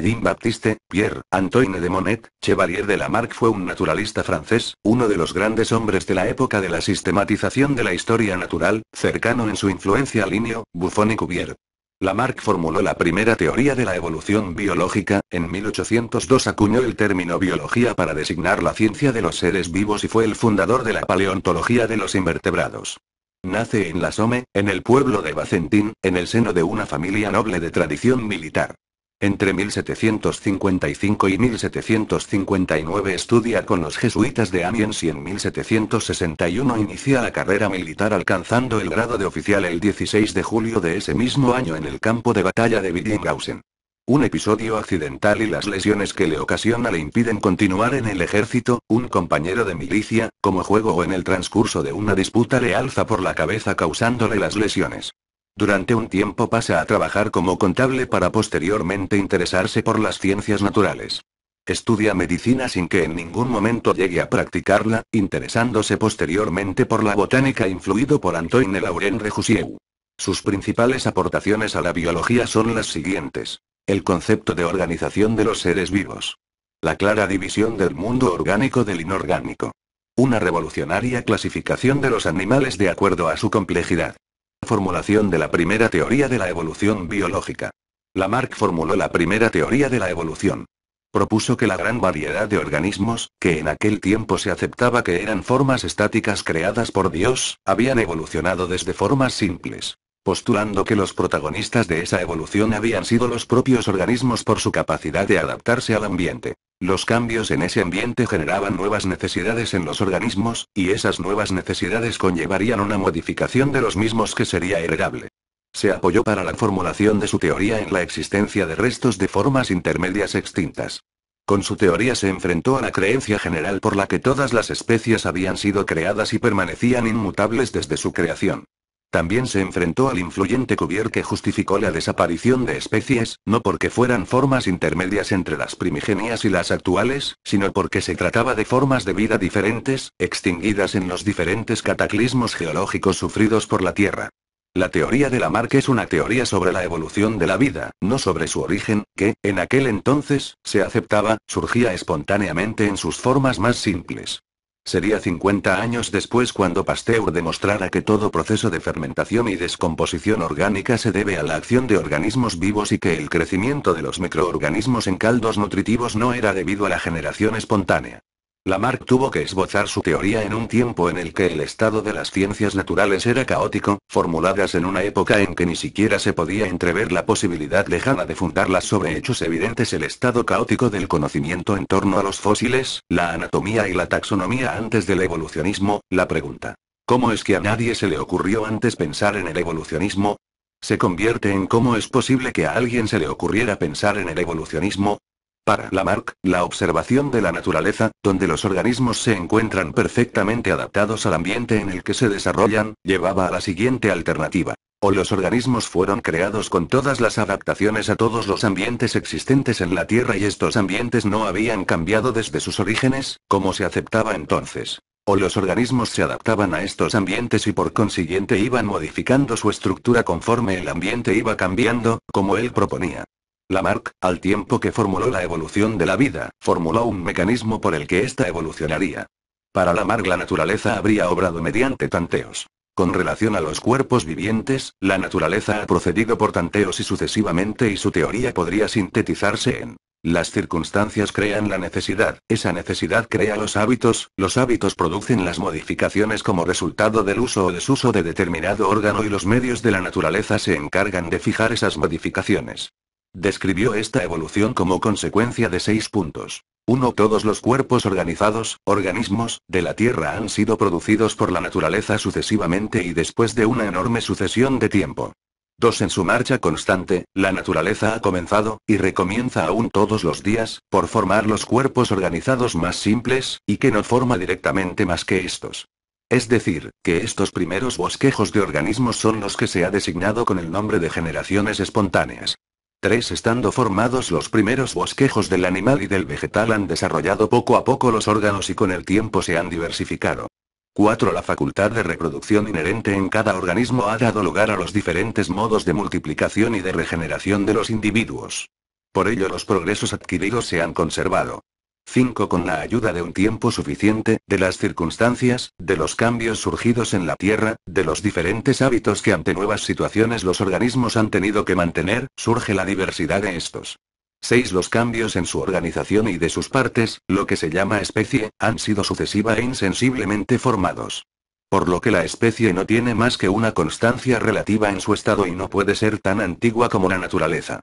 Jean-Baptiste, Pierre, Antoine de Monnet, Chevalier de Lamarck fue un naturalista francés, uno de los grandes hombres de la época de la sistematización de la historia natural, cercano en su influencia a Linneo, Buffon y Cuvier. Lamarck formuló la primera teoría de la evolución biológica, en 1802 acuñó el término biología para designar la ciencia de los seres vivos y fue el fundador de la paleontología de los invertebrados. Nace en La Somme, en el pueblo de Bacentin, en el seno de una familia noble de tradición militar. Entre 1755 y 1759 estudia con los jesuitas de Amiens y en 1761 inicia la carrera militar alcanzando el grado de oficial el 16 de julio de ese mismo año en el campo de batalla de Billinghausen. Un episodio accidental y las lesiones que le ocasiona le impiden continuar en el ejército, un compañero de milicia, como juego o en el transcurso de una disputa le alza por la cabeza causándole las lesiones. Durante un tiempo pasa a trabajar como contable para posteriormente interesarse por las ciencias naturales. Estudia medicina sin que en ningún momento llegue a practicarla, interesándose posteriormente por la botánica influido por Antoine Laurent Réjussieu. Sus principales aportaciones a la biología son las siguientes. El concepto de organización de los seres vivos. La clara división del mundo orgánico del inorgánico. Una revolucionaria clasificación de los animales de acuerdo a su complejidad. Formulación de la primera teoría de la evolución biológica. Lamarck formuló la primera teoría de la evolución. Propuso que la gran variedad de organismos, que en aquel tiempo se aceptaba que eran formas estáticas creadas por Dios, habían evolucionado desde formas simples. Postulando que los protagonistas de esa evolución habían sido los propios organismos por su capacidad de adaptarse al ambiente. Los cambios en ese ambiente generaban nuevas necesidades en los organismos, y esas nuevas necesidades conllevarían una modificación de los mismos que sería heredable. Se apoyó para la formulación de su teoría en la existencia de restos de formas intermedias extintas. Con su teoría se enfrentó a la creencia general por la que todas las especies habían sido creadas y permanecían inmutables desde su creación. También se enfrentó al influyente Cuvier que justificó la desaparición de especies, no porque fueran formas intermedias entre las primigenias y las actuales, sino porque se trataba de formas de vida diferentes, extinguidas en los diferentes cataclismos geológicos sufridos por la Tierra. La teoría de Lamarck es una teoría sobre la evolución de la vida, no sobre su origen, que, en aquel entonces, se aceptaba, surgía espontáneamente en sus formas más simples. Sería 50 años después cuando Pasteur demostrara que todo proceso de fermentación y descomposición orgánica se debe a la acción de organismos vivos y que el crecimiento de los microorganismos en caldos nutritivos no era debido a la generación espontánea. Lamarck tuvo que esbozar su teoría en un tiempo en el que el estado de las ciencias naturales era caótico, formuladas en una época en que ni siquiera se podía entrever la posibilidad lejana de fundarlas sobre hechos evidentes. El estado caótico del conocimiento en torno a los fósiles, la anatomía y la taxonomía antes del evolucionismo, la pregunta ¿cómo es que a nadie se le ocurrió antes pensar en el evolucionismo? Se convierte en ¿cómo es posible que a alguien se le ocurriera pensar en el evolucionismo? Para Lamarck, la observación de la naturaleza, donde los organismos se encuentran perfectamente adaptados al ambiente en el que se desarrollan, llevaba a la siguiente alternativa. O los organismos fueron creados con todas las adaptaciones a todos los ambientes existentes en la Tierra y estos ambientes no habían cambiado desde sus orígenes, como se aceptaba entonces. O los organismos se adaptaban a estos ambientes y por consiguiente iban modificando su estructura conforme el ambiente iba cambiando, como él proponía. Lamarck, al tiempo que formuló la evolución de la vida, formuló un mecanismo por el que ésta evolucionaría. Para Lamarck la naturaleza habría obrado mediante tanteos. Con relación a los cuerpos vivientes, la naturaleza ha procedido por tanteos y sucesivamente y su teoría podría sintetizarse en: las circunstancias crean la necesidad, esa necesidad crea los hábitos producen las modificaciones como resultado del uso o desuso de determinado órgano y los medios de la naturaleza se encargan de fijar esas modificaciones. Describió esta evolución como consecuencia de 6 puntos. 1. Todos los cuerpos organizados, organismos, de la Tierra han sido producidos por la naturaleza sucesivamente y después de una enorme sucesión de tiempo. 2. En su marcha constante, la naturaleza ha comenzado, y recomienza aún todos los días, por formar los cuerpos organizados más simples, y que no forma directamente más que estos. Es decir, que estos primeros bosquejos de organismos son los que se ha designado con el nombre de generaciones espontáneas. 3. Estando formados los primeros bosquejos del animal y del vegetal han desarrollado poco a poco los órganos y con el tiempo se han diversificado. 4. La facultad de reproducción inherente en cada organismo ha dado lugar a los diferentes modos de multiplicación y de regeneración de los individuos. Por ello los progresos adquiridos se han conservado. 5. Con la ayuda de un tiempo suficiente, de las circunstancias, de los cambios surgidos en la Tierra, de los diferentes hábitos que ante nuevas situaciones los organismos han tenido que mantener, surge la diversidad de estos. 6. Los cambios en su organización y de sus partes, lo que se llama especie, han sido sucesiva e insensiblemente formados. Por lo que la especie no tiene más que una constancia relativa en su estado y no puede ser tan antigua como la naturaleza.